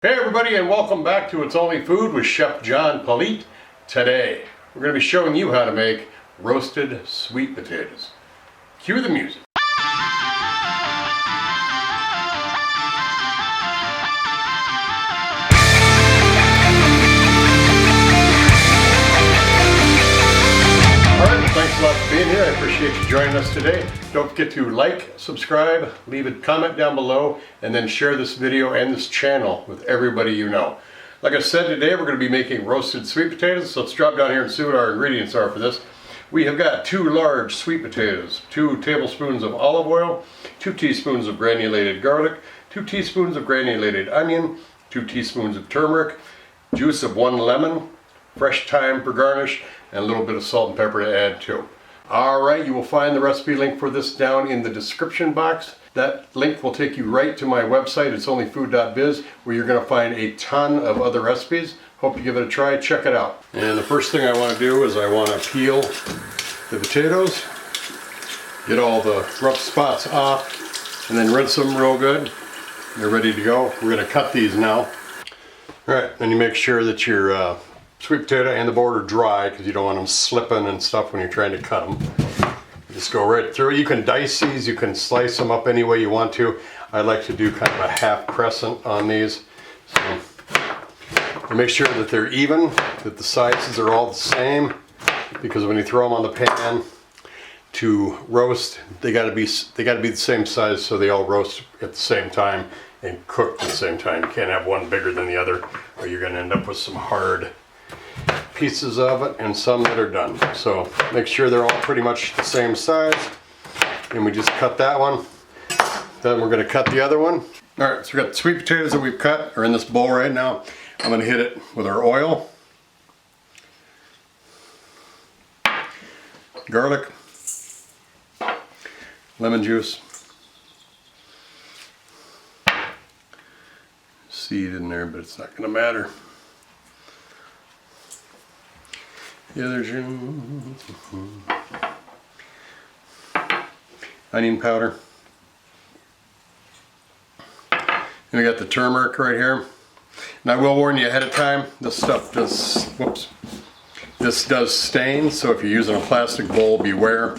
Hey everybody, and welcome back to It's Only Food with Chef John Politte. Today we're going to be showing you how to make roasted sweet potatoes. Cue the music. Alright, thanks a lot for being here. I appreciate you joining us today. Don't forget to like, subscribe, leave a comment down below, and then share this video and this channel with everybody you know. Like I said, today we're going to be making roasted sweet potatoes, so let's drop down here and see what our ingredients are for this. We have got 2 large sweet potatoes, 2 tablespoons of olive oil, 2 teaspoons of granulated garlic, 2 teaspoons of granulated onion, 2 teaspoons of turmeric, juice of 1 lemon, fresh thyme for garnish, and a little bit of salt and pepper to add too. Alright, you will find the recipe link for this down in the description box. That link will take you right to my website, it's onlyfood.biz, where you're going to find a ton of other recipes. Hope you give it a try, check it out. And the first thing I want to do is I want to peel the potatoes, get all the rough spots off, and then rinse them real good. They're ready to go. We're going to cut these now. Alright, then you make sure that your sweet potato and the board are dry, because you don't want them slipping and stuff when you're trying to cut them. Just go right through. You can dice these, you can slice them up any way you want to. I like to do kind of a half crescent on these. So make sure that they're even, that the sizes are all the same, because when you throw them on the pan to roast, they got to be the same size, so they all roast at the same time and cook at the same time. You can't have one bigger than the other, or you're going to end up with some hard pieces of it and some that are done. So make sure they're all pretty much the same size, and we just cut that one. Then we're going to cut the other one. Alright, so we got the sweet potatoes that we've cut are in this bowl right now. I'm going to hit it with our oil, garlic, lemon juice, seed in there, but it's not going to matter. The other juice, onion powder, and we got the turmeric right here. And I will warn you ahead of time, this stuff does, this does stain, so if you're using a plastic bowl, beware.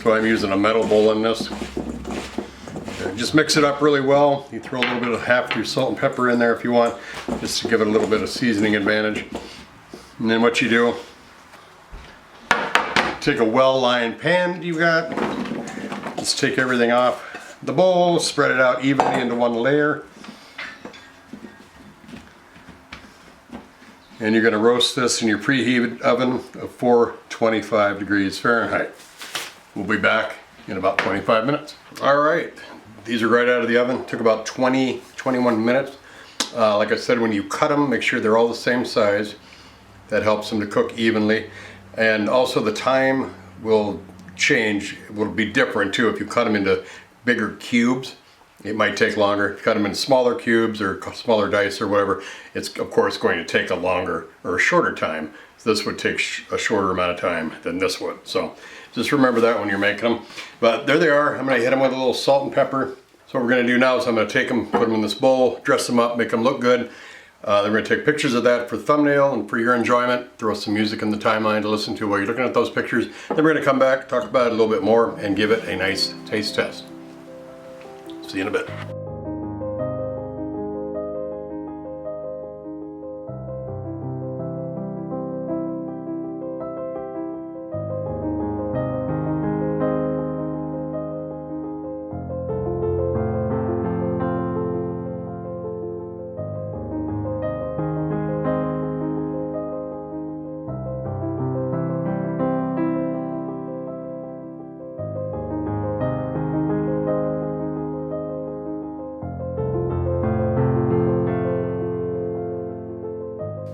So I'm using a metal bowl in this. Just mix it up really well. You throw a little bit of half your salt and pepper in there if you want, just to give it a little bit of seasoning advantage. And then what you do, take a well-lined pan that you've got, just take everything off the bowl, spread it out evenly into one layer, and you're going to roast this in your preheated oven of 425 degrees Fahrenheit. We'll be back in about 25 minutes. Alright, these are right out of the oven. Took about 20-21 minutes. Like I said, when you cut them, make sure they're all the same size. That helps them to cook evenly. And also the time will change, it will be different too. If you cut them into bigger cubes, it might take longer. If you cut them into smaller cubes or smaller dice or whatever, it's of course going to take a longer or a shorter time. So this would take a shorter amount of time than this would. So just remember that when you're making them. But there they are. I'm going to hit them with a little salt and pepper. So what we're going to do now is I'm going to take them, put them in this bowl, dress them up, make them look good. Then we're going to take pictures of that for thumbnail and for your enjoyment. Throw some music in the timeline to listen to while you're looking at those pictures. Then we're going to come back, talk about it a little bit more, and give it a nice taste test. See you in a bit.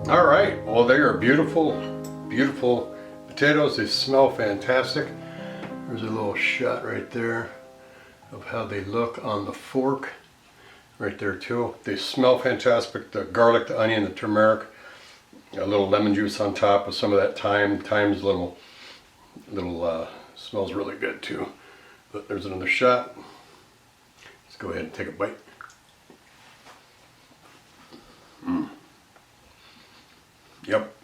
Alright, well they are beautiful, beautiful potatoes. They smell fantastic. There's a little shot right there of how they look on the fork. Right there too. They smell fantastic. The garlic, the onion, the turmeric, a little lemon juice on top with some of that thyme. Thyme's little smells really good too. But there's another shot. Let's go ahead and take a bite. Yep.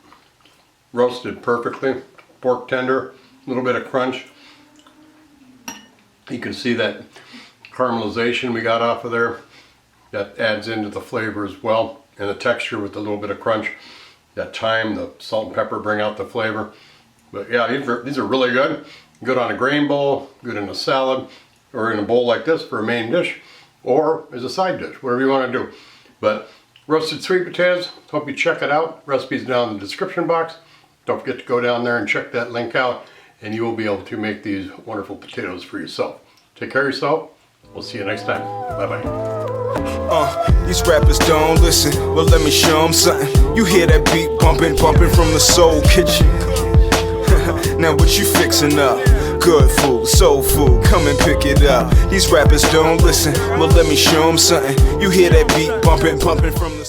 Roasted perfectly. Pork tender, a little bit of crunch. You can see that caramelization we got off of there. That adds into the flavor as well. And the texture with a little bit of crunch. That thyme, the salt and pepper bring out the flavor. But yeah, these are really good. Good on a grain bowl, good in a salad, or in a bowl like this for a main dish, or as a side dish, whatever you want to do. But roasted sweet potatoes, hope you check it out. Recipe's down in the description box. Don't forget to go down there and check that link out, and you will be able to make these wonderful potatoes for yourself. Take care of yourself. We'll see you next time. Bye-bye. These rappers don't listen, well let me show them something. You hear that beat bumping from the soul kitchen. Now what you fixing up? Good food, soul food, come and pick it up. These rappers don't listen, well let me show them something. You hear that beat bumping from the